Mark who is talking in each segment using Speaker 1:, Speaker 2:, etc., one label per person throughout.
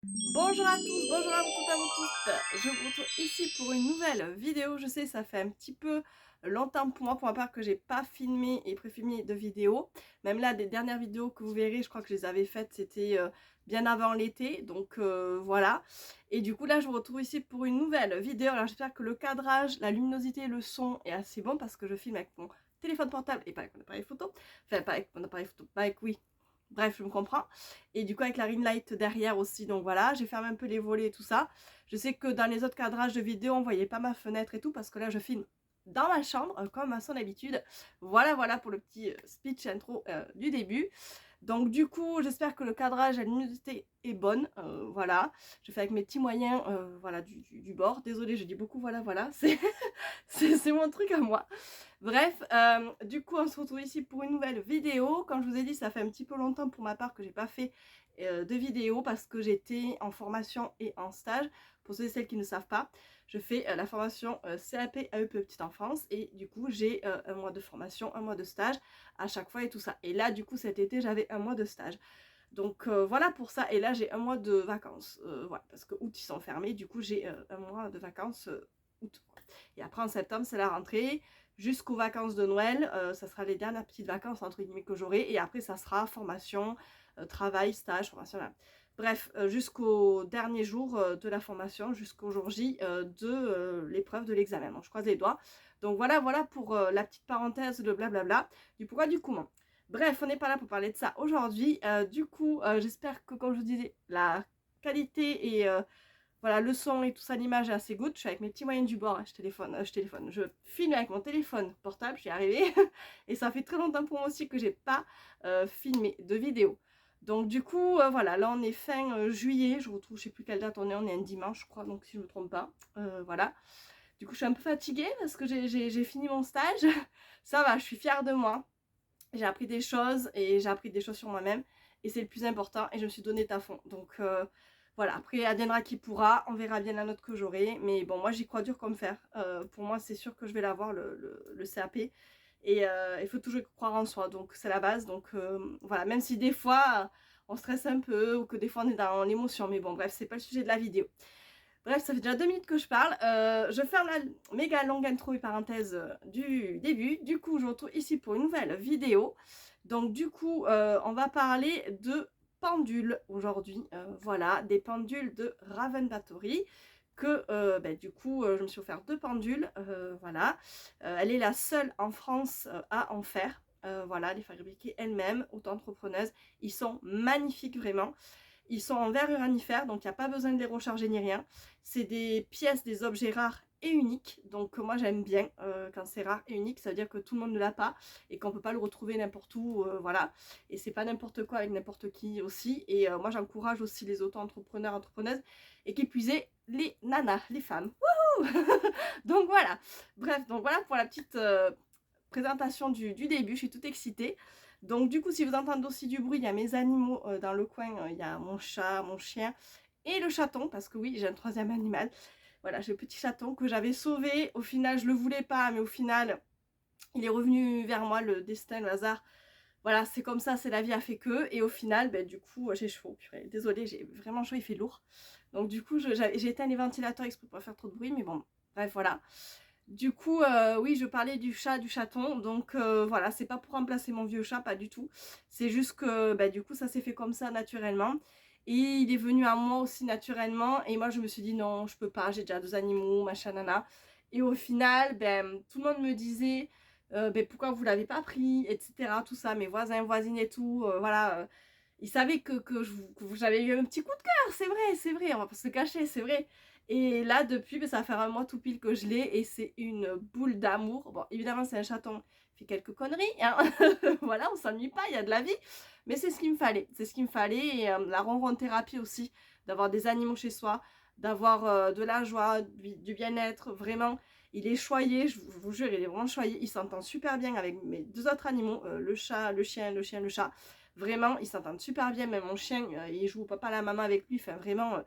Speaker 1: Bonjour à tous, bonjour à vous toutes, à vous tous. Je vous retrouve ici pour une nouvelle vidéo. Je sais, ça fait un petit peu longtemps pour ma part que j'ai pas filmé et pré-filmé de vidéos. Même là, des dernières vidéos que vous verrez, je crois que je les avais faites, c'était bien avant l'été. Donc voilà. Et du coup, là, je vous retrouve ici pour une nouvelle vidéo. Alors j'espère que le cadrage, la luminosité, le son est assez bon parce que je filme avec mon téléphone portable et pas avec mon appareil photo. Enfin, pas avec mon appareil photo, pas avec, oui. Bref, je me comprends. Et du coup avec la ring light derrière aussi, donc voilà, j'ai fermé un peu les volets et tout ça. Je sais que dans les autres cadrages de vidéos, on voyait pas ma fenêtre et tout, parce que là je filme dans ma chambre, comme à son habitude. Voilà, voilà pour le petit speech intro du début. Donc du coup, j'espère que le cadrage, la luminosité est bonne, voilà. Je fais avec mes petits moyens, voilà, du bord. Désolée, je dis beaucoup voilà, voilà, c'est mon truc à moi. Bref, du coup on se retrouve ici pour une nouvelle vidéo. Comme je vous ai dit, ça fait un petit peu longtemps pour ma part que j'ai pas fait de vidéo parce que j'étais en formation et en stage. Pour ceux et celles qui ne savent pas, je fais la formation CAP AEPE Petite Enfance et du coup j'ai un mois de formation, un mois de stage à chaque fois et tout ça. Et là du coup cet été j'avais un mois de stage. Donc voilà pour ça, et là j'ai un mois de vacances, voilà, parce que août ils sont fermés, du coup j'ai un mois de vacances août. Et après en septembre c'est la rentrée, jusqu'aux vacances de Noël, ça sera les dernières petites vacances entre guillemets que j'aurai, et après ça sera formation, travail, stage, formation, là. Bref, jusqu'au dernier jour de la formation, jusqu'au jour J de l'épreuve de l'examen. Donc je croise les doigts. Donc voilà, voilà pour la petite parenthèse, de blablabla, du pourquoi du comment. Bref, on n'est pas là pour parler de ça aujourd'hui. Du coup, j'espère que, comme je vous disais, la qualité et voilà, le son et tout ça, l'image est assez good. Je suis avec mes petits moyens du bord, hein, je filme avec mon téléphone portable, j'y arrivée. Et ça fait très longtemps pour moi aussi que j'ai pas filmé de vidéo. Donc du coup, voilà, là on est fin juillet, je retrouve, je sais plus quelle date on est un dimanche, je crois, donc si je me trompe pas. Voilà. Du coup, je suis un peu fatiguée parce que j'ai fini mon stage. Ça va, je suis fière de moi. J'ai appris des choses et j'ai appris des choses sur moi-même et c'est le plus important, et je me suis donné à fond. Donc voilà, après adviendra qui pourra, on verra bien la note que j'aurai, mais bon, moi j'y crois dur comme fer. Pour moi c'est sûr que je vais l'avoir, le CAP, et il faut toujours croire en soi, donc c'est la base. Donc voilà, même si des fois on stresse un peu ou que des fois on est dans l'émotion, mais bon bref, c'est pas le sujet de la vidéo. Bref, ça fait déjà 2 minutes que je parle. Je ferme la méga longue intro et parenthèse du début. Du coup, je vous retrouve ici pour une nouvelle vidéo. Donc du coup, on va parler de pendules aujourd'hui. Voilà, des pendules de Raven Bathory. Que du coup, je me suis offert 2 pendules. Voilà. Elle est la seule en France à en faire. Voilà, les fabriquer elle-même, auto-entrepreneuse. Ils sont magnifiques vraiment. Ils sont en verre uranifère, donc il n'y a pas besoin de les recharger ni rien. C'est des pièces, des objets rares et uniques. Donc moi j'aime bien quand c'est rare et unique, ça veut dire que tout le monde ne l'a pas et qu'on ne peut pas le retrouver n'importe où, voilà. Et c'est pas n'importe quoi avec n'importe qui aussi. Et moi j'encourage aussi les auto-entrepreneurs, entrepreneuses, et qui plus est, les nanas, les femmes. Wouhou donc voilà. Bref, donc voilà pour la petite présentation du début, je suis toute excitée. Donc du coup, si vous entendez aussi du bruit, il y a mes animaux dans le coin, il y a mon chat, mon chien et le chaton, parce que oui, j'ai un troisième animal. Voilà, j'ai le petit chaton que j'avais sauvé. Au final, je le voulais pas, mais au final, il est revenu vers moi, le destin, le hasard. Voilà, c'est comme ça, c'est la vie a fait que. Et au final, ben, du coup, j'ai chaud. Purée, désolée, j'ai vraiment chaud, il fait lourd. Donc du coup, j'ai éteint les ventilateurs exprès pour pas faire trop de bruit, mais bon, bref, voilà. Du coup, oui, je parlais du chat, du chaton. Donc voilà, c'est pas pour remplacer mon vieux chat, pas du tout. C'est juste que bah, du coup, ça s'est fait comme ça naturellement. Et il est venu à moi aussi naturellement. Et moi, je me suis dit non, je peux pas, j'ai déjà 2 animaux, machin, nana. Et au final, ben, tout le monde me disait ben, pourquoi vous l'avez pas pris, etc. Tout ça, mes voisins, voisines et tout. Voilà. Ils savaient que j'avais eu un petit coup de cœur, c'est vrai, on va pas se le cacher, c'est vrai. Et là, depuis, ben, ça va faire un mois tout pile que je l'ai, et c'est une boule d'amour. Bon, évidemment, c'est un chaton, il fait quelques conneries, hein. Voilà, on s'ennuie pas, il y a de la vie. Mais c'est ce qu'il me fallait, c'est ce qu'il me fallait. Et la ronron thérapie aussi, d'avoir des animaux chez soi, d'avoir de la joie, du bien-être, vraiment. Il est choyé, je vous jure, il est vraiment choyé. Il s'entend super bien avec mes 2 autres animaux, le chat, le chien, le chien, le chat. Vraiment, ils s'entendent super bien. Même mon chien, il joue au papa, la maman avec lui. Enfin, vraiment,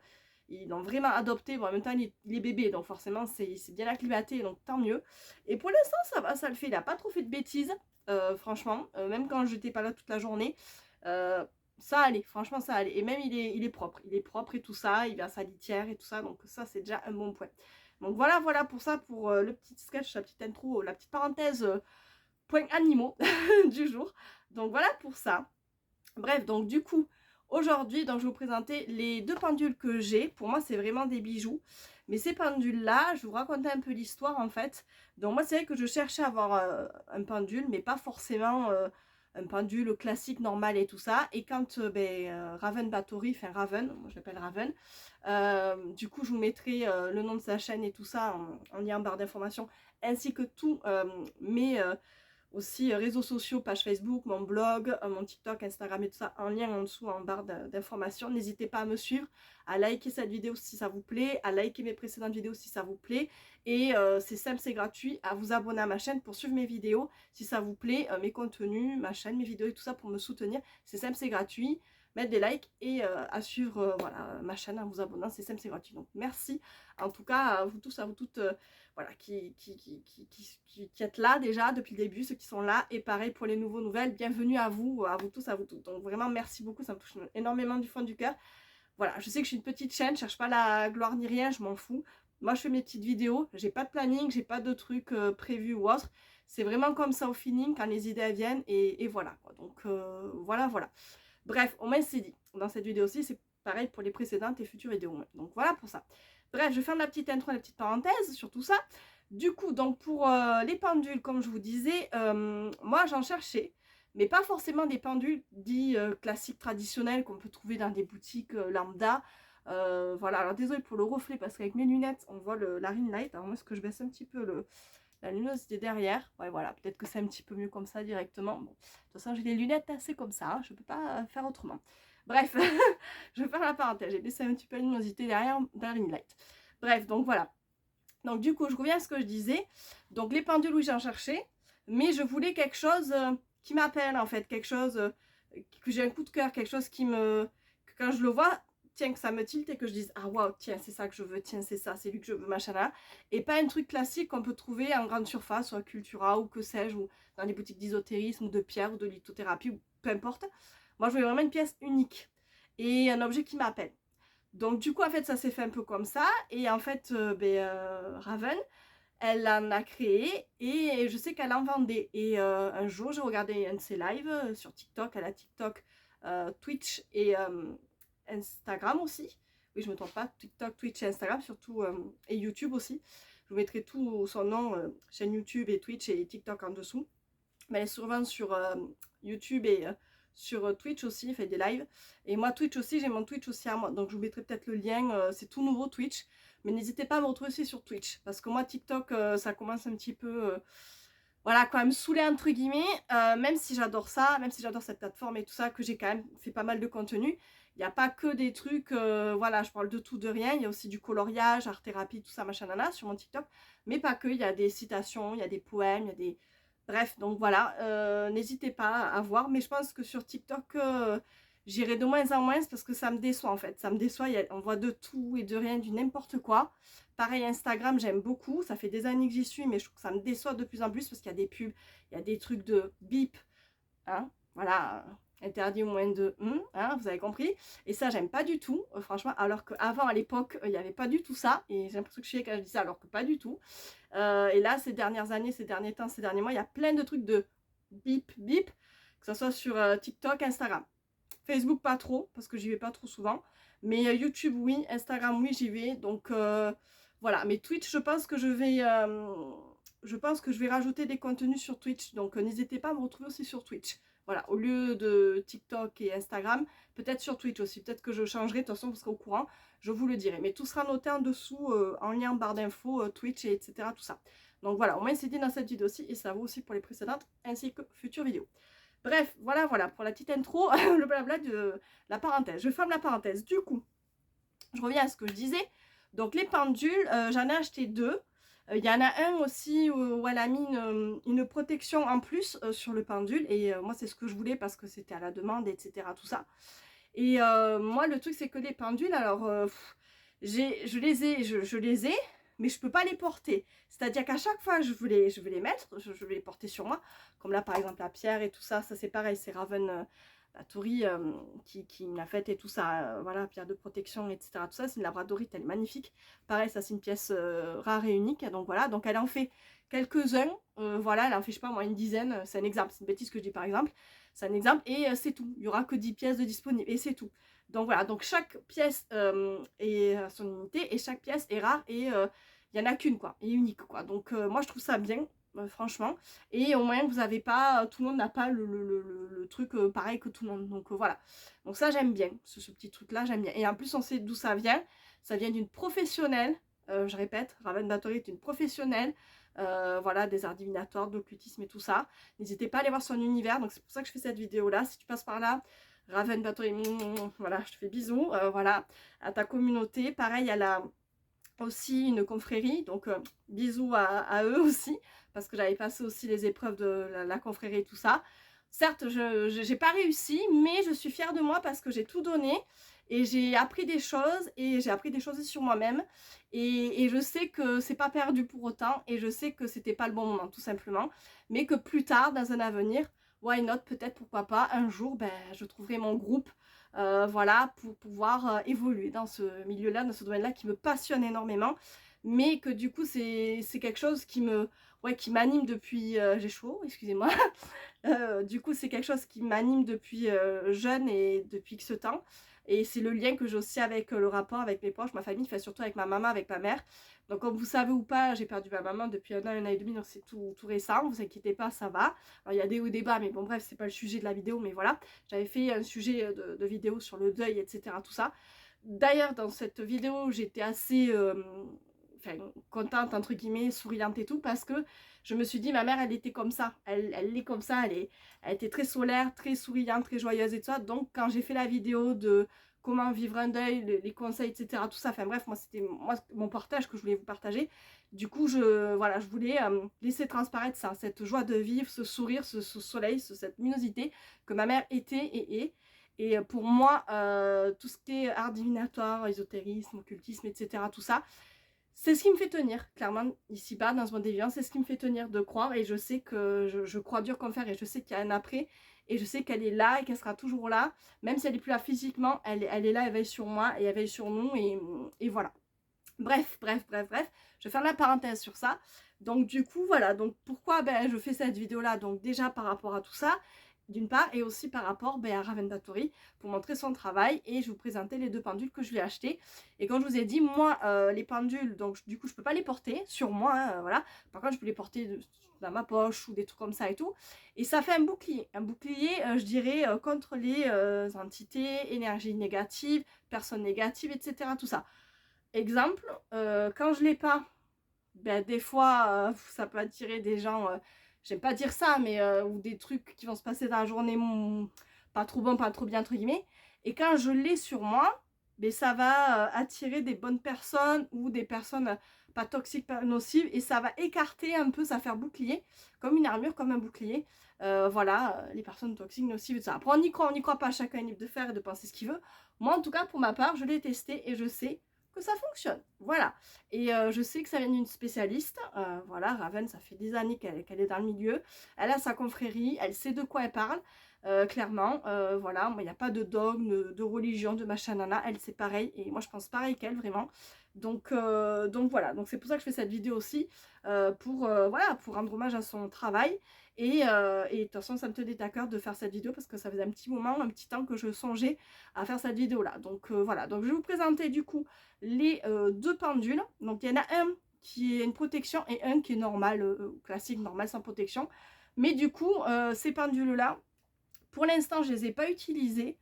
Speaker 1: ils l'ont vraiment adopté. Bon, en même temps, il est bébé, donc forcément, c'est bien acclimaté, donc tant mieux. Et pour l'instant, ça va, ça le fait. Il n'a pas trop fait de bêtises, franchement. Même quand j'étais pas là toute la journée. ça allait, franchement ça allait. Et même il est propre et tout ça, il a sa litière et tout ça, donc ça c'est déjà un bon point. Donc voilà, voilà pour ça, pour le petit sketch, la petite intro, la petite parenthèse, point animaux du jour. Donc voilà pour ça. Bref, donc du coup, aujourd'hui, donc, je vais vous présenter les deux pendules que j'ai. Pour moi, c'est vraiment des bijoux. Mais ces pendules-là, je vais vous raconter un peu l'histoire en fait. Donc moi, c'est vrai que je cherchais à avoir un pendule, mais pas forcément un pendule classique, normal et tout ça. Et quand Raven Batory, enfin Raven, moi je l'appelle Raven, du coup, je vous mettrai le nom de sa chaîne et tout ça en lien en barre d'informations, ainsi que tous mes aussi réseaux sociaux, page Facebook, mon blog, mon TikTok, Instagram et tout ça en lien en dessous en barre d'informations. N'hésitez pas à me suivre, à liker cette vidéo si ça vous plaît, à liker mes précédentes vidéos si ça vous plaît. Et c'est simple, c'est gratuit, à vous abonner à ma chaîne pour suivre mes vidéos si ça vous plaît, mes contenus, ma chaîne, mes vidéos et tout ça pour me soutenir. C'est simple, c'est gratuit. Mettre des likes et à suivre voilà, ma chaîne en vous abonnant, c'est simple, c'est gratuit. Donc merci en tout cas à vous tous, à vous toutes voilà, qui êtes là déjà depuis le début, ceux qui sont là, et pareil pour les nouveaux nouvelles, bienvenue à vous tous, à vous toutes. Donc vraiment merci beaucoup, ça me touche énormément du fond du cœur. Voilà, je sais que je suis une petite chaîne, je cherche pas la gloire ni rien, je m'en fous. Moi je fais mes petites vidéos, j'ai pas de planning, j'ai pas de trucs prévus ou autre. C'est vraiment comme ça au feeling quand les idées viennent et voilà quoi. Donc voilà, voilà. Bref, au moins c'est dit. Dans cette vidéo aussi, c'est pareil pour les précédentes et futures vidéos. Donc voilà pour ça. Bref, je ferme la petite intro, la petite parenthèse sur tout ça. Du coup, donc pour les pendules, comme je vous disais, moi j'en cherchais, mais pas forcément des pendules dits classiques traditionnels qu'on peut trouver dans des boutiques lambda. Voilà, alors désolé pour le reflet parce qu'avec mes lunettes, on voit la ring light. Alors moi, est-ce que je baisse un petit peu la luminosité derrière? Ouais, voilà, peut-être que c'est un petit peu mieux comme ça directement. Bon, de toute façon, j'ai les lunettes assez comme ça, hein, je ne peux pas faire autrement. Bref, je vais faire la parenthèse, j'ai baissé un petit peu la luminosité derrière dans la ring light. Bref, donc voilà. Donc du coup, je reviens à ce que je disais. Donc les pendules, oui, j'en cherchais, mais je voulais quelque chose qui m'appelle en fait, quelque chose que j'ai un coup de cœur, quelque chose qui me... que quand je le vois, tiens, que ça me tilte et que je dise, ah waouh, tiens, c'est ça que je veux, tiens, c'est ça, c'est lui que je veux, machin là. Et pas un truc classique qu'on peut trouver en grande surface, ou à Cultura, ou que sais-je, ou dans les boutiques d'ésotérisme, ou de pierre, ou de lithothérapie, ou peu importe. Moi, je voulais vraiment une pièce unique et un objet qui m'appelle. Donc du coup, en fait, ça s'est fait un peu comme ça. Et en fait, Raven, elle en a créé et je sais qu'elle en vendait. Et un jour, j'ai regardé un de ses lives sur TikTok. Elle a TikTok, Twitch et Instagram aussi. Oui, je ne me trompe pas. TikTok, Twitch et Instagram surtout. Et YouTube aussi. Je vous mettrai tout son nom, chaîne YouTube et Twitch et TikTok en dessous. Mais elle est souvent sur YouTube et sur Twitch aussi, elle fait des lives. Et moi, Twitch aussi, j'ai mon Twitch aussi à moi. Donc, je vous mettrai peut-être le lien. C'est tout nouveau Twitch. Mais n'hésitez pas à me retrouver aussi sur Twitch. Parce que moi, TikTok, ça commence un petit peu... voilà, quand même saoulé entre guillemets. Même si j'adore ça, même si j'adore cette plateforme et tout ça, que j'ai quand même fait pas mal de contenu. Il n'y a pas que des trucs... voilà, je parle de tout, de rien. Il y a aussi du coloriage, art-thérapie, tout ça, machin, nana, sur mon TikTok. Mais pas que. Il y a des citations, il y a des poèmes, il y a des... Bref, donc voilà, n'hésitez pas à voir, mais je pense que sur TikTok, j'irai de moins en moins parce que ça me déçoit en fait. Ça me déçoit, on voit de tout et de rien, du n'importe quoi. Pareil, Instagram, j'aime beaucoup, ça fait des années que j'y suis, mais je trouve que ça me déçoit de plus en plus parce qu'il y a des pubs, il y a des trucs de bip, hein, voilà, interdit au moins de hein, vous avez compris. Et ça, j'aime pas du tout, franchement, alors qu'avant, à l'époque, il n'y avait pas du tout ça, et j'ai l'impression que je suis quand je dis ça, alors que pas du tout. Et là, ces dernières années, ces derniers temps, ces derniers mois, il y a plein de trucs de bip, bip, que ce soit sur TikTok, Instagram. Facebook, pas trop, parce que j'y vais pas trop souvent. Mais YouTube, oui. Instagram, oui, j'y vais. Donc, voilà. Mais Twitch, je pense que je vais rajouter des contenus sur Twitch. Donc, n'hésitez pas à me retrouver aussi sur Twitch. Voilà, au lieu de TikTok et Instagram, peut-être sur Twitch aussi. Peut-être que je changerai, de toute façon, vous serez au courant. Je vous le dirai. Mais tout sera noté en dessous, en lien en barre d'infos, Twitch, et etc. Tout ça. Donc voilà, au moins c'est dit dans cette vidéo aussi. Et ça vaut aussi pour les précédentes, ainsi que futures vidéos. Bref, voilà, voilà, pour la petite intro, le blabla de la parenthèse. Je ferme la parenthèse. Du coup, je reviens à ce que je disais. Donc les pendules, j'en ai acheté deux. Il y en a un aussi où elle a mis une protection en plus sur le pendule. Et moi, c'est ce que je voulais parce que c'était à la demande, etc. Tout ça. Et moi, le truc, c'est que les pendules, alors, je les ai, mais je peux pas les porter. C'est-à-dire qu'à chaque fois, je veux les mettre, je veux les porter sur moi. Comme là, par exemple, la pierre et tout ça, ça c'est pareil, c'est Raven Tori qui me l'a faite et tout ça, voilà, pierre de protection, etc. Tout ça, c'est une labradorite, elle est magnifique. Pareil, ça c'est une pièce rare et unique, donc voilà, donc elle en fait quelques-uns, voilà, elle en fait, je sais pas moi, une dizaine, c'est un exemple, c'est une bêtise que je dis par exemple, c'est un exemple, et c'est tout, il y aura que 10 pièces de disponibles, et c'est tout. Donc voilà, donc chaque pièce est à son unité, et chaque pièce est rare, et il y en a qu'une, quoi, et unique, quoi. Donc moi je trouve ça bien, franchement, et au moins vous n'avez pas, tout le monde n'a pas le truc pareil que tout le monde, donc voilà. Donc ça j'aime bien, ce petit truc là j'aime bien, et en plus on sait d'où ça vient d'une professionnelle, je répète, Raven Bathory est une professionnelle, voilà, des arts divinatoires, d'occultisme et tout ça. N'hésitez pas à aller voir son univers, donc c'est pour ça que je fais cette vidéo là. Si tu passes par là, Raven Bathory, voilà, je te fais bisous, voilà, à ta communauté. Pareil, elle a aussi une confrérie, donc bisous à eux aussi, parce que j'avais passé aussi les épreuves de la confrérie et tout ça. Certes, je n'ai pas réussi, mais je suis fière de moi parce que j'ai tout donné et j'ai appris des choses, et j'ai appris des choses sur moi-même, et je sais que c'est pas perdu pour autant, et je sais que c'était pas le bon moment tout simplement, mais que plus tard, dans un avenir, why not, peut-être, pourquoi pas, un jour, ben, je trouverai mon groupe, voilà, pour pouvoir évoluer dans ce milieu-là, dans ce domaine-là qui me passionne énormément, mais que du coup c'est quelque chose qui me, ouais, qui m'anime depuis, j'ai chaud, excusez-moi, du coup c'est quelque chose qui m'anime depuis jeune et depuis ce temps, et c'est le lien que j'ai aussi avec le rapport avec mes proches, ma famille, enfin surtout avec ma maman, avec ma mère. Donc comme vous savez ou pas, j'ai perdu ma maman depuis un an et demi, donc c'est tout récent, vous inquiétez pas, ça va. Alors il y a des hauts et des bas, mais bon bref, c'est pas le sujet de la vidéo, mais voilà. J'avais fait un sujet de vidéo sur le deuil, etc. tout ça. D'ailleurs dans cette vidéo, j'étais assez enfin, contente, entre guillemets, souriante et tout, parce que je me suis dit, ma mère, elle était comme ça, elle est comme ça, elle était très solaire, très souriante, très joyeuse et tout ça. Donc quand j'ai fait la vidéo de comment vivre un deuil, les conseils, etc., tout ça, enfin bref, moi c'était mon partage que je voulais vous partager. Du coup, voilà, je voulais laisser transparaître ça, cette joie de vivre, ce sourire, ce soleil, cette luminosité que ma mère était et est. Et pour moi, tout ce qui est art divinatoire, ésotérisme, occultisme, etc., tout ça, c'est ce qui me fait tenir, clairement, ici-bas, dans ce monde des vivants, c'est ce qui me fait tenir de croire, et je sais que je crois dur comme fer, et je sais qu'il y a un après, et je sais qu'elle est là, et qu'elle sera toujours là, même si elle n'est plus là physiquement, elle est là, elle veille sur moi, et elle veille sur nous, et voilà. Bref, je vais faire la parenthèse sur ça. Donc du coup, voilà, donc pourquoi je fais cette vidéo-là, donc déjà par rapport à tout ça, d'une part, et aussi par rapport à Raven Bathory, pour montrer son travail, et je vais vous présenter les deux pendules que je lui ai achetées. Et comme je vous ai dit, moi, les pendules, donc du coup, je peux pas les porter sur moi, hein, voilà. Par contre, je peux les porter dans ma poche, ou des trucs comme ça et tout. Et ça fait un bouclier, je dirais, contre les entités, énergies négatives, personnes négatives, etc., tout ça. Exemple, quand je l'ai pas, des fois ça peut attirer des gens, j'aime pas dire ça, mais ou des trucs qui vont se passer dans la journée pas trop bon, pas trop bien entre guillemets. Et quand je l'ai sur moi, ça va attirer des bonnes personnes, ou des personnes pas toxiques, pas nocives, et ça va écarter un peu, ça va faire bouclier, comme une armure, comme un bouclier. Voilà, les personnes toxiques, nocives, ça. Après on y croit pas, chacun est libre de faire et de penser ce qu'il veut. Moi en tout cas, pour ma part, je l'ai testé et je sais que ça fonctionne, voilà. Et je sais que ça vient d'une spécialiste, voilà, Raven, ça fait des années qu'elle est dans le milieu, elle a sa confrérie, elle sait de quoi elle parle, clairement, voilà, moi il n'y a pas de dogme, de religion, de machin nana, elle c'est pareil, et moi je pense pareil qu'elle, vraiment. Donc voilà, donc c'est pour ça que je fais cette vidéo aussi, voilà, pour rendre hommage à son travail, et de toute façon ça me tenait à cœur de faire cette vidéo, parce que ça faisait un petit moment, un petit temps que je songeais à faire cette vidéo là. Donc voilà, donc je vais vous présenter du coup les deux pendules. Donc il y en a un qui est une protection et un qui est normal, classique, normal, sans protection. Mais du coup, ces pendules là, pour l'instant je les ai pas utilisées,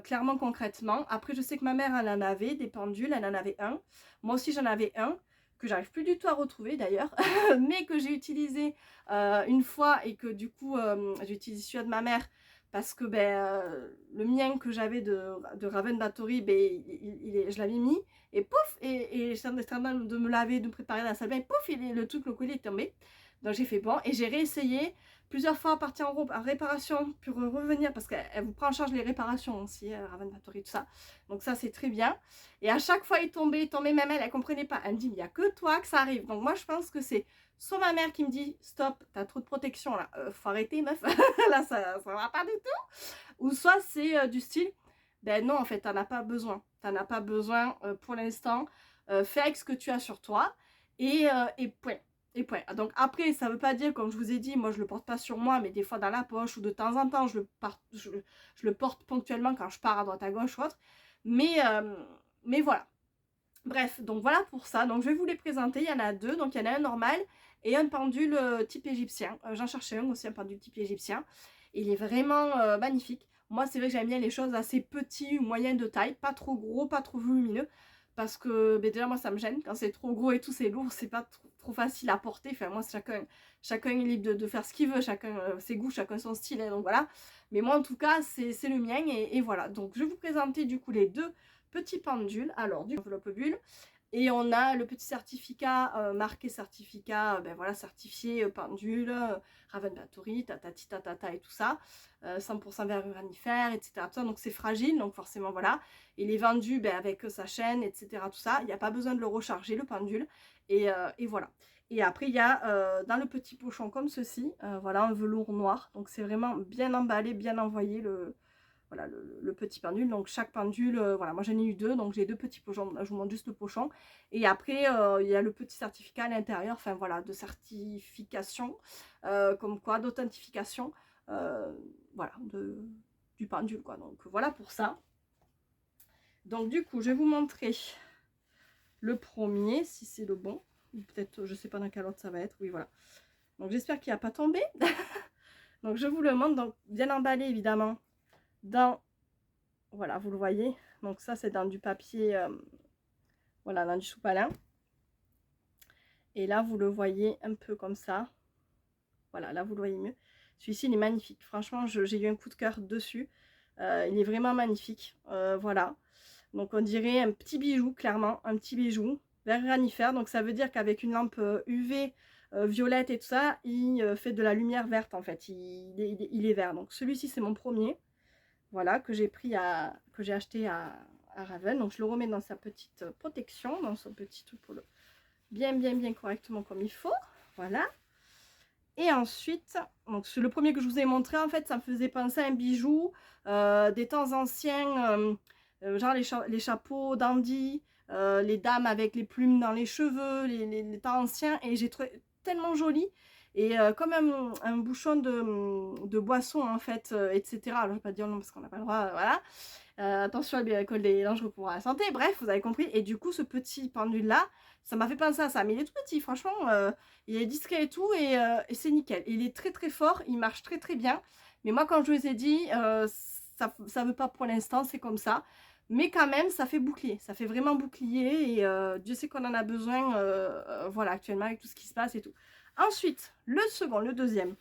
Speaker 1: clairement, concrètement. Après, je sais que ma mère, elle en avait des pendules, elle en avait un. Moi aussi j'en avais un, que j'arrive plus du tout à retrouver d'ailleurs, mais que j'ai utilisé une fois, et que du coup j'ai utilisé celui de ma mère, parce que le mien que j'avais de Raven Bathory, je l'avais mis, et pouf, et j'étais en train de me laver, de me préparer la salle de bain, et pouf, le truc, le collier est tombé. Donc j'ai fait bon et j'ai réessayé plusieurs fois, partir en réparation pour revenir parce qu'elle vous prend en charge les réparations aussi, Raven Factory, tout ça. Donc ça c'est très bien. Et à chaque fois il tombait, même elle comprenait pas. Elle me dit mais il n'y a que toi que ça arrive. Donc moi je pense que c'est soit ma mère qui me dit stop, t'as trop de protection là, faut arrêter meuf, là ça va pas du tout. Ou soit c'est du style, ben non en fait t'en as pas besoin. T'en as pas besoin pour l'instant, fais avec ce que tu as sur toi et point. Et point. Donc après, ça veut pas dire, comme je vous ai dit, moi je le porte pas sur moi, mais des fois dans la poche ou de temps en temps, je le porte ponctuellement quand je pars à droite à gauche ou autre. Mais voilà. Bref, donc voilà pour ça. Donc je vais vous les présenter. Il y en a deux. Donc il y en a un normal et un pendule type égyptien. J'en cherchais un aussi, un pendule type égyptien. Il est vraiment magnifique. Moi, c'est vrai que j'aime bien les choses assez petits ou moyennes de taille, pas trop gros, pas trop volumineux. Parce que déjà, moi, ça me gêne. Quand c'est trop gros et tout, c'est lourd, c'est pas trop facile à porter. Enfin, moi, chacun est libre de faire ce qu'il veut, chacun ses goûts, chacun son style. Hein, donc voilà. Mais moi, en tout cas, c'est le mien. Et voilà. Donc, je vais vous présenter du coup les deux petits pendules. Alors, du enveloppe bulle. Et on a le petit certificat marqué certificat, ben voilà, certifié pendule, Raven Factory, tatati tatata et tout ça, 100% verre uranifère, etc. Tout ça, donc c'est fragile, donc forcément voilà. Il est vendu ben, avec sa chaîne, etc. Tout ça, il n'y a pas besoin de le recharger le pendule. Et voilà. Et après il y a dans le petit pochon comme ceci, voilà, un velours noir. Donc c'est vraiment bien emballé, bien envoyé voilà, le petit pendule. Donc chaque pendule, voilà, moi j'en ai eu deux, donc j'ai deux petits pochons. Là, je vous montre juste le pochon. Et après, il y a le petit certificat à l'intérieur, enfin voilà, de certification, comme quoi, d'authentification, voilà, du pendule, quoi. Donc voilà pour ça. Donc du coup, je vais vous montrer le premier, si c'est le bon. Peut-être, je sais pas dans quel ordre ça va être. Oui, voilà. Donc j'espère qu'il n'a pas tombé. Donc je vous le montre, donc bien emballé évidemment dans, voilà, vous le voyez, donc ça c'est dans du papier, voilà, dans du sopalin. Et là vous le voyez un peu comme ça, voilà, là vous le voyez mieux. Celui-ci il est magnifique, franchement j'ai eu un coup de cœur dessus, il est vraiment magnifique, voilà. Donc on dirait un petit bijou, clairement, un petit bijou, verre granifère, donc ça veut dire qu'avec une lampe UV violette et tout ça, il fait de la lumière verte en fait, il est vert. Donc celui-ci c'est mon premier. Voilà, que j'ai acheté à Raven. Donc je le remets dans sa petite protection, dans son petit truc pour le bien correctement comme il faut. Voilà. Et ensuite, donc le premier que je vous ai montré, en fait, ça me faisait penser à un bijou des temps anciens, genre les chapeaux dandy, les dames avec les plumes dans les cheveux, les temps anciens. Et j'ai trouvé tellement joli. Et comme un bouchon de boisson, en fait, etc. Alors, je ne vais pas dire non parce qu'on n'a pas le droit, voilà. Attention à l'alcool est dangereux pour la santé. Bref, vous avez compris. Et du coup, ce petit pendule-là, ça m'a fait penser à ça. Mais il est tout petit, franchement. Il est discret et tout. Et c'est nickel. Il est très fort. Il marche très bien. Mais moi, quand je vous ai dit, ça ne veut pas pour l'instant. C'est comme ça. Mais quand même, ça fait bouclier. Ça fait vraiment bouclier. Et Dieu sait qu'on en a besoin, voilà, actuellement, avec tout ce qui se passe et tout. Ensuite, le deuxième.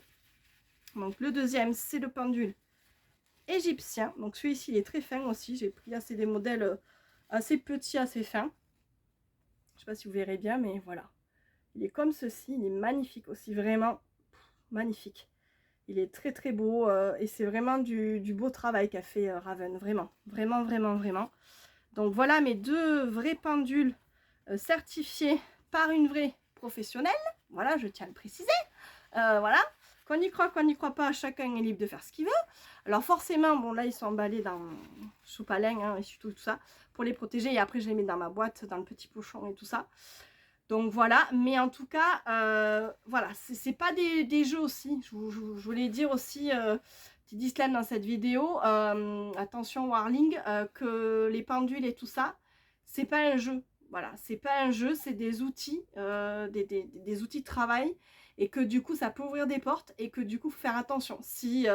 Speaker 1: Donc le deuxième, c'est le pendule égyptien. Donc celui-ci, il est très fin aussi. J'ai pris des modèles assez petits, assez fins. Je ne sais pas si vous verrez bien, mais voilà. Il est comme ceci. Il est magnifique aussi, vraiment magnifique. Il est très beau et c'est vraiment du beau travail qu'a fait Raven. Vraiment. Donc voilà mes deux vrais pendules certifiés par une vraie professionnelle. Voilà, je tiens à le préciser. Voilà, qu'on y croit, qu'on n'y croit pas, chacun est libre de faire ce qu'il veut. Alors forcément, bon là ils sont emballés dans sopalin hein, et tout ça pour les protéger. Et après je les mets dans ma boîte, dans le petit pochon et tout ça. Donc voilà, mais en tout cas, voilà, c'est pas des jeux aussi. Je voulais dire aussi, petit disclaimer dans cette vidéo, attention Warling, que les pendules et tout ça, c'est pas un jeu. Voilà, c'est pas un jeu, c'est des outils, des outils de travail. Et que du coup, ça peut ouvrir des portes et que du coup, faut faire attention. Si,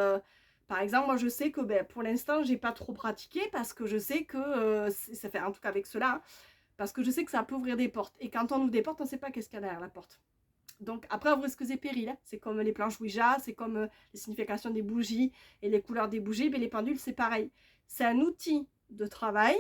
Speaker 1: par exemple, moi je sais que ben, pour l'instant, j'ai pas trop pratiqué parce que je sais que, ça fait en tout cas avec cela, hein, parce que je sais que ça peut ouvrir des portes. Et quand on ouvre des portes, on ne sait pas qu'est-ce qu'il y a derrière la porte. Donc après, vous risquez des périls. Hein. C'est comme les planches Ouija, c'est comme les significations des bougies et les couleurs des bougies. Mais les pendules, c'est pareil. C'est un outil de travail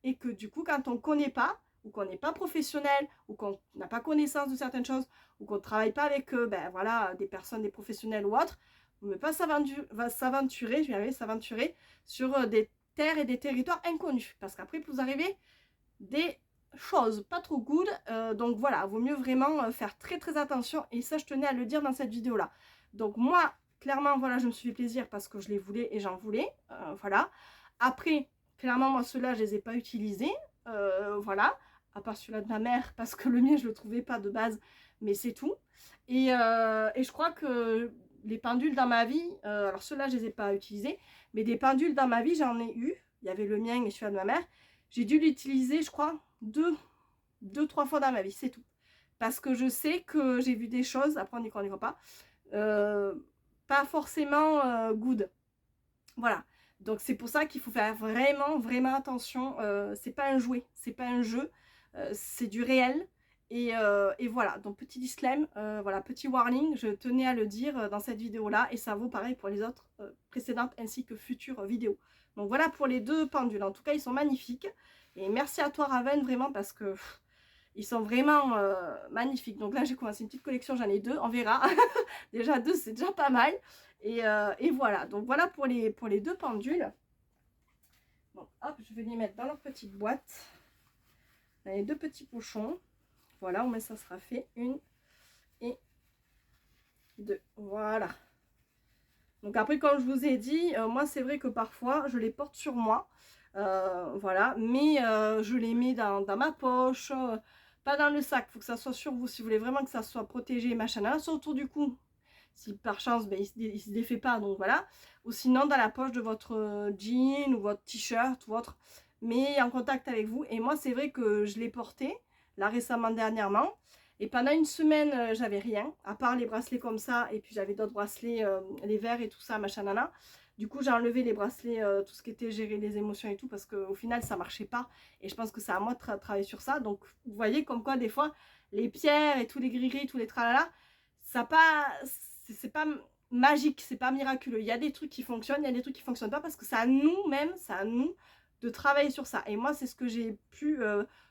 Speaker 1: et que du coup, quand on ne connaît pas ou qu'on n'est pas professionnel, ou qu'on n'a pas connaissance de certaines choses, ou qu'on ne travaille pas avec ben, voilà, des personnes, des professionnels ou autres, on ne peut pas s'aventurer, je vais arriver, s'aventurer sur des terres et des territoires inconnus. Parce qu'après, vous arrivez des choses pas trop good. Donc voilà, vaut mieux vraiment faire très très attention. Et ça, je tenais à le dire dans cette vidéo-là. Donc moi, clairement, voilà, je me suis fait plaisir parce que je les voulais et j'en voulais. Voilà. Après, clairement, moi, ceux-là, je les ai pas utilisés. Voilà. À part celui-là de ma mère, parce que le mien, je le trouvais pas de base. Mais c'est tout. Et je crois que les pendules dans ma vie, alors ceux-là, je les ai pas utilisés. Mais des pendules dans ma vie, j'en ai eu. Il y avait le mien et celui-là de ma mère. J'ai dû l'utiliser, je crois, deux, trois fois dans ma vie, c'est tout. Parce que je sais que j'ai vu des choses, après on n'y croit pas, pas forcément good. Voilà. Donc c'est pour ça qu'il faut faire vraiment, vraiment attention. C'est pas un jouet, c'est pas un jeu, c'est du réel. Et voilà, donc petit disclaimer, voilà, petit warning, je tenais à le dire dans cette vidéo-là. Et ça vaut pareil pour les autres précédentes ainsi que futures vidéos. Donc voilà pour les deux pendules. En tout cas, ils sont magnifiques. Et merci à toi Raven, vraiment, parce que ils sont vraiment magnifiques. Donc là, j'ai commencé une petite collection, j'en ai deux, on verra. Déjà deux, c'est déjà pas mal. Et voilà, donc voilà pour les deux pendules. Donc hop, je vais les mettre dans leur petite boîte. Dans les deux petits pochons. Voilà, au moins ça sera fait. Une et deux. Voilà. Donc après, comme je vous ai dit, moi c'est vrai que parfois je les porte sur moi. Voilà, mais je les mets dans ma poche, pas dans le sac. Il faut que ça soit sur vous si vous voulez vraiment que ça soit protégé, machin. Là, sur autour du cou. Si par chance, ben, il se défait pas, donc voilà. Ou sinon dans la poche de votre jean ou votre t-shirt ou autre, mais en contact avec vous. Et moi, c'est vrai que je l'ai porté, là récemment, dernièrement. Et pendant une semaine, j'avais rien, à part les bracelets comme ça. Et puis j'avais d'autres bracelets, les verts et tout ça, machin nana. Du coup, j'ai enlevé les bracelets, tout ce qui était gérer les émotions et tout, parce qu'au final, ça marchait pas. Et je pense que c'est à moi de travailler sur ça. Donc, vous voyez comme quoi, des fois, les pierres et tous les gris-gris, tous les tralala, ça pas... c'est pas magique, c'est pas miraculeux. Il y a des trucs qui fonctionnent, il y a des trucs qui fonctionnent pas parce que c'est à nous-mêmes, c'est à nous de travailler sur ça. Et moi, c'est ce que j'ai pu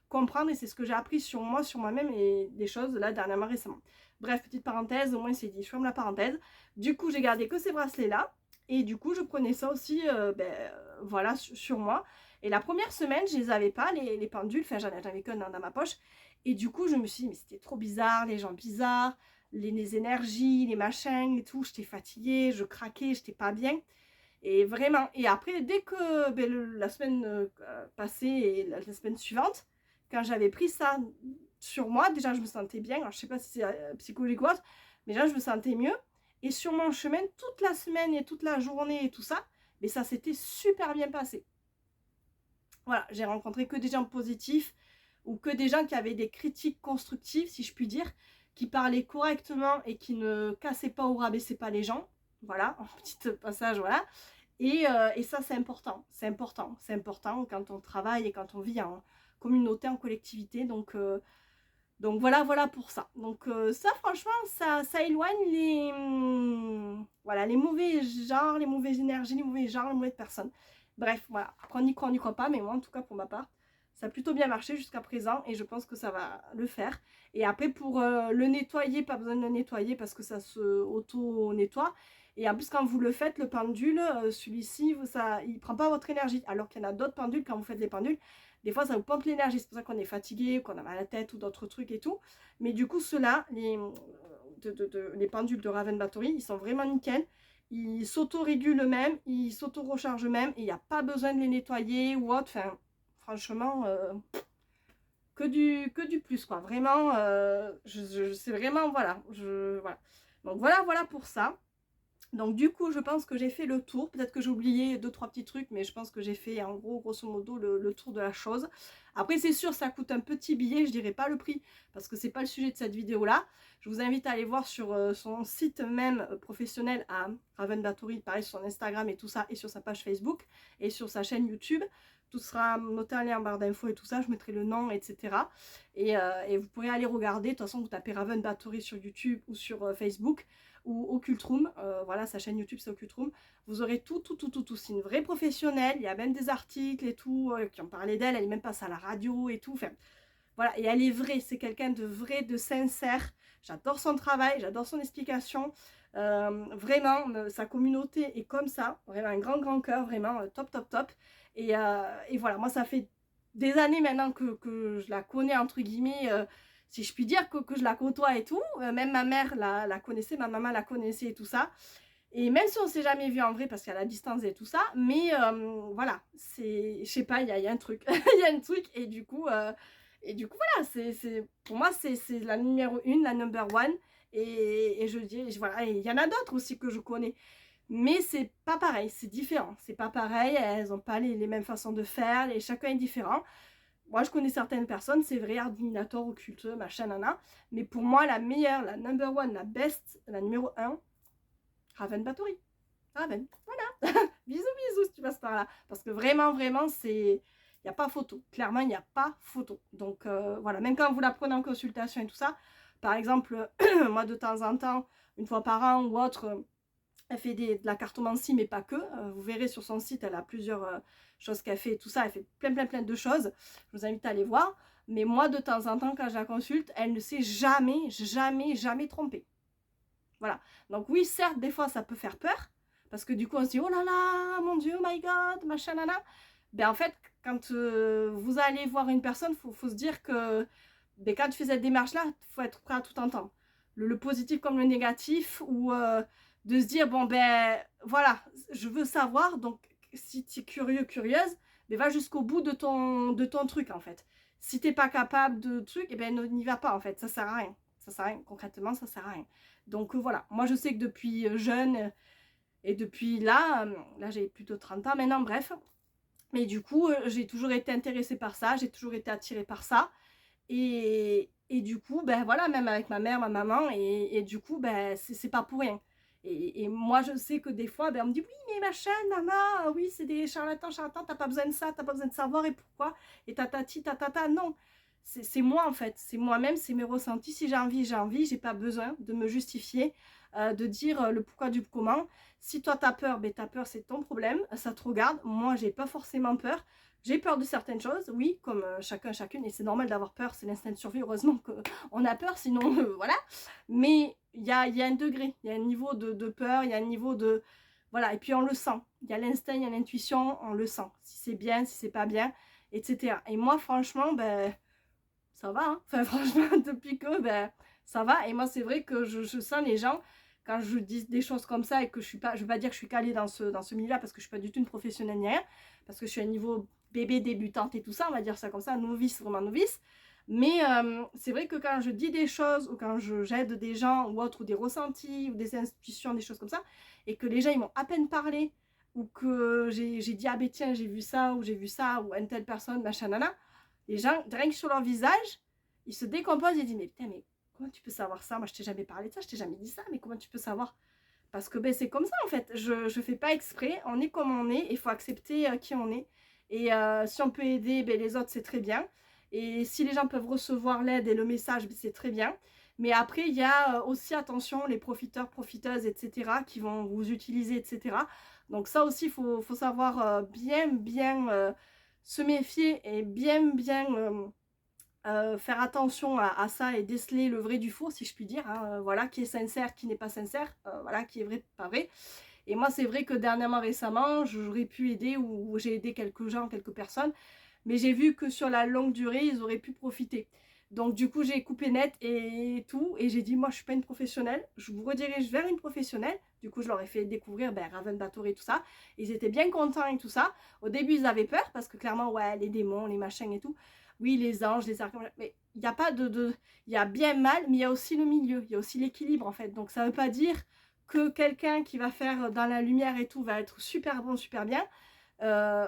Speaker 1: comprendre et c'est ce que j'ai appris sur moi, sur moi-même et des choses là dernièrement récemment. Bref, petite parenthèse, au moins c'est dit, je ferme la parenthèse. Du coup, j'ai gardé que ces bracelets-là et du coup, je prenais ça aussi, voilà, sur moi. Et la première semaine, je les avais pas, les pendules, enfin j'en avais qu'un dans ma poche. Et du coup, je me suis dit, mais c'était trop bizarre, les gens bizarres. Les énergies, les machins et tout, j'étais fatiguée, je craquais, j'étais pas bien. Et vraiment, et après, dès que la semaine passée et la semaine suivante, quand j'avais pris ça sur moi, déjà je me sentais bien. Alors je sais pas si c'est psychologique ou autre, mais déjà je me sentais mieux. Et sur mon chemin, toute la semaine et toute la journée et tout ça, mais ça s'était super bien passé. Voilà, j'ai rencontré que des gens positifs ou que des gens qui avaient des critiques constructives, si je puis dire, qui parlaient correctement et qui ne cassaient pas ou rabaissaient pas les gens. Voilà, un petit passage, voilà. Et ça, c'est important. C'est important. C'est important quand on travaille et quand on vit en communauté, en collectivité. Donc voilà pour ça. Donc ça, franchement, ça éloigne voilà, les mauvais genres, les mauvaises énergies, les mauvais genres, les mauvaises personnes. Bref, voilà. Après, on y croit pas, mais moi, en tout cas, pour ma part, ça a plutôt bien marché jusqu'à présent et je pense que ça va le faire. Et après, pour le nettoyer, pas besoin de le nettoyer parce que ça se auto-nettoie. Et en plus, quand vous le faites, le pendule, celui-ci, il prend pas votre énergie. Alors qu'il y en a d'autres pendules, quand vous faites les pendules, des fois, ça vous pompe l'énergie. C'est pour ça qu'on est fatigué, qu'on a mal à la tête ou d'autres trucs et tout. Mais du coup, ceux-là, les pendules de Raven Battery, ils sont vraiment nickel. Ils s'auto-régulent eux-mêmes, ils s'auto-rechargent eux-mêmes. Et il n'y a pas besoin de les nettoyer ou autre. Enfin, franchement, que du plus, quoi. Vraiment, c'est vraiment, voilà. Voilà. Donc voilà pour ça. Donc du coup, je pense que j'ai fait le tour. Peut-être que j'ai oublié 2-3 petits trucs, mais je pense que j'ai fait en gros, grosso modo, le tour de la chose. Après, c'est sûr, ça coûte un petit billet. Je dirais pas le prix, parce que c'est pas le sujet de cette vidéo-là. Je vous invite à aller voir sur son site même professionnel à Raven Bathory, pareil sur son Instagram et tout ça, et sur sa page Facebook, et sur sa chaîne YouTube. Tout sera noté en lien en barre d'infos et tout ça. Je mettrai le nom, etc. Et vous pourrez aller regarder. De toute façon, vous tapez Raven Bathory sur YouTube ou sur Facebook ou Occult Room, voilà, sa chaîne YouTube c'est Occult Room. Vous aurez tout. C'est une vraie professionnelle. Il y a même des articles et tout qui ont parlé d'elle. Elle est même passée à la radio et tout. Enfin, Voilà, et elle est vraie, c'est quelqu'un de vrai, de sincère. J'adore son travail, j'adore son explication. Vraiment, sa communauté est comme ça, vraiment un grand cœur, vraiment top, top, top. Et voilà, moi ça fait des années maintenant que je la connais, entre guillemets, si je puis dire, que je la côtoie et tout. Même ma mère la connaissait, ma maman la connaissait et tout ça. Et même si on s'est jamais vu en vrai parce qu'à la distance et tout ça, mais voilà, c'est, je sais pas, il y a un truc, il y a un truc et du coup voilà, pour moi c'est la numéro une, la number one et je dis, voilà, il y en a d'autres aussi que je connais, mais c'est pas pareil, c'est différent, c'est pas pareil, elles ont pas les mêmes façons de faire et chacun est différent. Moi je connais certaines personnes, c'est vrai, Ardinator, occulte, machin, nana, mais pour moi la meilleure, la number one, la best, la numéro un, Raven Batory. Raven, voilà. Bisous, bisous si tu passes par là. Parce que vraiment, vraiment, c'est... Il n'y a pas photo. Clairement, il n'y a pas photo. Donc voilà, même quand vous la prenez en consultation et tout ça, par exemple, moi de temps en temps, une fois par an ou autre, elle fait de la cartomancie, mais pas que. Vous verrez sur son site, elle a plusieurs choses qu'elle fait et tout ça. Elle fait plein de choses. Je vous invite à aller voir. Mais moi, de temps en temps, quand je la consulte, elle ne s'est jamais trompée. Voilà. Donc oui, certes, des fois, ça peut faire peur. Parce que du coup, on se dit, oh là là, mon Dieu, oh my God, machin, nana. Ben en fait, quand vous allez voir une personne, faut se dire que ben, quand tu fais cette démarche-là, il faut être prêt à tout entendre. Le positif comme le négatif, ou de se dire, bon ben voilà, je veux savoir, donc si tu es curieux, curieuse, ben, va jusqu'au bout de ton truc en fait. Si t'es pas capable de truc, eh ben n'y va pas en fait, ça sert à rien. Ça sert à rien, concrètement, ça sert à rien. Donc voilà, moi je sais que depuis jeune et depuis là j'ai plutôt 30 ans maintenant, bref. Mais du coup, j'ai toujours été intéressée par ça, j'ai toujours été attirée par ça. Et du coup, ben voilà, même avec ma mère, ma maman, et du coup, ben c'est pas pour rien. Et moi, je sais que des fois, ben, on me dit, oui, mais machin, nana, oui, c'est des charlatans, t'as pas besoin de ça, t'as pas besoin de savoir, et pourquoi, et tatati, tatata, non. C'est moi, en fait, c'est moi-même, c'est mes ressentis. Si j'ai envie, j'ai pas besoin de me justifier, de dire le pourquoi du comment. Si toi, t'as peur, ben t'as peur, c'est ton problème, ça te regarde. Moi, j'ai pas forcément peur. J'ai peur de certaines choses, oui, comme chacun, chacune, et c'est normal d'avoir peur, c'est l'instinct de survie, heureusement qu'on a peur, sinon, voilà. Mais il y a un degré, il y a un niveau de peur, il y a un niveau de... Voilà, et puis on le sent. Il y a l'instinct, il y a l'intuition, on le sent. Si c'est bien, si c'est pas bien, etc. Et moi, franchement, ben, ça va, hein. Enfin, franchement, depuis que, ben, ça va. Et moi, c'est vrai que je sens les gens, quand je dis des choses comme ça, et que je suis pas, je veux pas dire que je suis calée dans ce milieu-là, parce que je suis pas du tout une professionnelle ni rien, parce que je suis à un niveau bébé débutante et tout ça, on va dire ça comme ça, novice, vraiment novice. Mais c'est vrai que quand je dis des choses, ou quand j'aide des gens, ou autres, ou des ressentis, ou des institutions, des choses comme ça, et que les gens, ils m'ont à peine parlé, ou que j'ai dit, ah ben tiens, j'ai vu ça, ou une telle personne, machin, nana, les gens, rien que sur leur visage, ils se décomposent et disent, mais putain, mais comment tu peux savoir ça? Moi, je t'ai jamais parlé de ça, je t'ai jamais dit ça, mais comment tu peux savoir? Parce que ben, c'est comme ça, en fait. Je fais pas exprès, on est comme on est, il faut accepter qui on est. Et si on peut aider ben, les autres, c'est très bien. Et si les gens peuvent recevoir l'aide et le message, ben, c'est très bien. Mais après, il y a aussi, attention, les profiteurs, profiteuses, etc., qui vont vous utiliser, etc. Donc ça aussi, il faut savoir bien se méfier et bien faire attention à ça et déceler le vrai du faux, si je puis dire, hein, voilà, qui est sincère, qui n'est pas sincère, voilà, qui est vrai, pas vrai. Et moi, c'est vrai que dernièrement, récemment, j'aurais pu aider, ou j'ai aidé quelques gens, quelques personnes, mais j'ai vu que sur la longue durée, ils auraient pu profiter. Donc du coup, j'ai coupé net et tout, et j'ai dit, moi, je suis pas une professionnelle, je vous redirige vers une professionnelle. Du coup, je leur ai fait découvrir ben, Raven Batory et tout ça. Ils étaient bien contents et tout ça. Au début, ils avaient peur, parce que clairement, ouais, les démons, les machins et tout. Oui, les anges, les archanges, mais il n'y a pas il y a bien mal, mais il y a aussi le milieu, il y a aussi l'équilibre, en fait. Donc ça ne veut pas dire que quelqu'un qui va faire dans la lumière et tout va être super bon, super bien,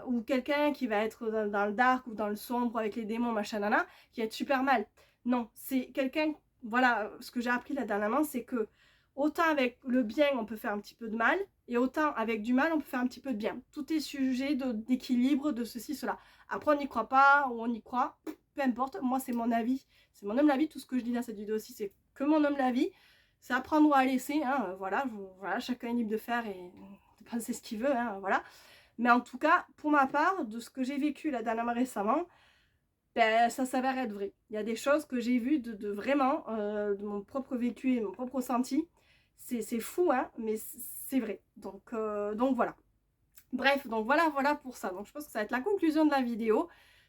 Speaker 1: ou quelqu'un qui va être dans le dark ou dans le sombre avec les démons, machin, nana, qui va être super mal. Non, c'est quelqu'un, voilà, ce que j'ai appris là dernièrement, c'est que autant avec le bien, on peut faire un petit peu de mal, et autant avec du mal, on peut faire un petit peu de bien. Tout est sujet d'équilibre, de ceci, cela. Après, on n'y croit pas, ou on y croit, peu importe, moi, c'est mon avis, c'est mon homme la vie, tout ce que je dis dans cette vidéo aussi, c'est que mon homme la vie, c'est à prendre ou à laisser, hein, voilà, voilà, chacun est libre de faire et de penser ce qu'il veut, hein, voilà. Mais en tout cas, pour ma part, de ce que j'ai vécu là dernièrement récemment, ben, ça s'avère être vrai. Il y a des choses que j'ai vues de vraiment, de mon propre vécu et mon propre ressenti. C'est fou, hein, mais c'est vrai. Donc voilà. Bref, donc voilà pour ça. Donc je pense que ça va être la conclusion de la vidéo.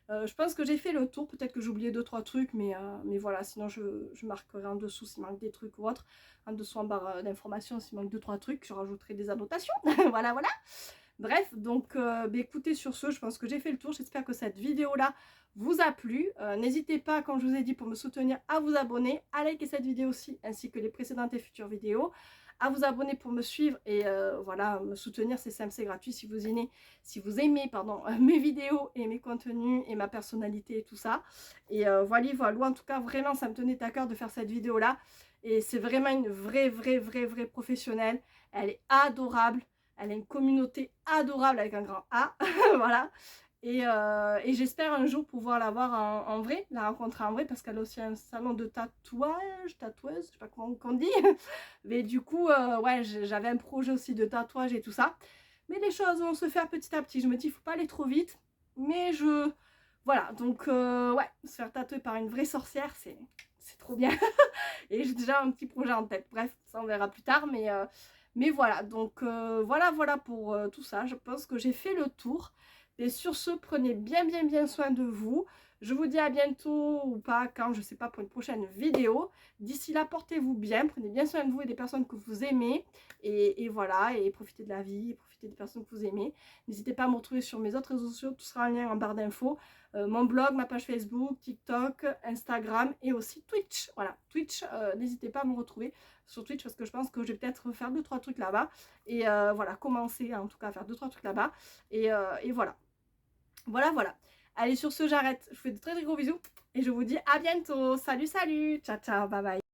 Speaker 1: Je pense que j'ai fait le tour. Peut-être que j'ai oublié 2-3 trucs, mais voilà. Sinon, je marquerai en dessous s'il manque des trucs ou autre. En dessous en barre d'informations s'il manque 2-3 trucs. Je rajouterai des annotations. Voilà, voilà. Bref, donc bah, écoutez, sur ce, je pense que j'ai fait le tour. J'espère que cette vidéo-là vous a plu. N'hésitez pas, comme je vous ai dit, pour me soutenir, à vous abonner, à liker cette vidéo aussi, ainsi que les précédentes et futures vidéos, à vous abonner pour me suivre et voilà, me soutenir, c'est simple, c'est gratuit. Si vous aimez pardon, mes vidéos et mes contenus et ma personnalité et tout ça. Et voilà, en tout cas, vraiment, ça me tenait à cœur de faire cette vidéo-là. Et c'est vraiment une vraie professionnelle. Elle est adorable. Elle a une communauté adorable avec un grand A. Voilà. Et j'espère un jour pouvoir la voir en vrai, la rencontrer en vrai, parce qu'elle a aussi un salon de tatoueuse, je sais pas comment on dit. Mais du coup, ouais, j'avais un projet aussi de tatouage et tout ça. Mais les choses vont se faire petit à petit. Je me dis, il faut pas aller trop vite. Mais voilà, donc ouais, se faire tatouer par une vraie sorcière, c'est trop bien. Et j'ai déjà un petit projet en tête. Bref, ça on verra plus tard. Mais voilà, donc voilà pour tout ça. Je pense que j'ai fait le tour. Et sur ce, prenez bien soin de vous. Je vous dis à bientôt ou pas, quand, je sais pas, pour une prochaine vidéo. D'ici là, portez-vous bien, prenez bien soin de vous et des personnes que vous aimez. Et voilà, et profitez de la vie, et profitez des personnes que vous aimez. N'hésitez pas à me retrouver sur mes autres réseaux sociaux, tout sera en lien en barre d'infos. Mon blog, ma page Facebook, TikTok, Instagram et aussi Twitch. Voilà, Twitch, n'hésitez pas à me retrouver sur Twitch parce que je pense que je vais peut-être faire 2-3 trucs là-bas. Et voilà, commencer en tout cas à faire 2-3 trucs là-bas. Et voilà. Voilà. Allez, sur ce, j'arrête. Je vous fais de très gros bisous et je vous dis à bientôt. Salut, ciao, bye bye.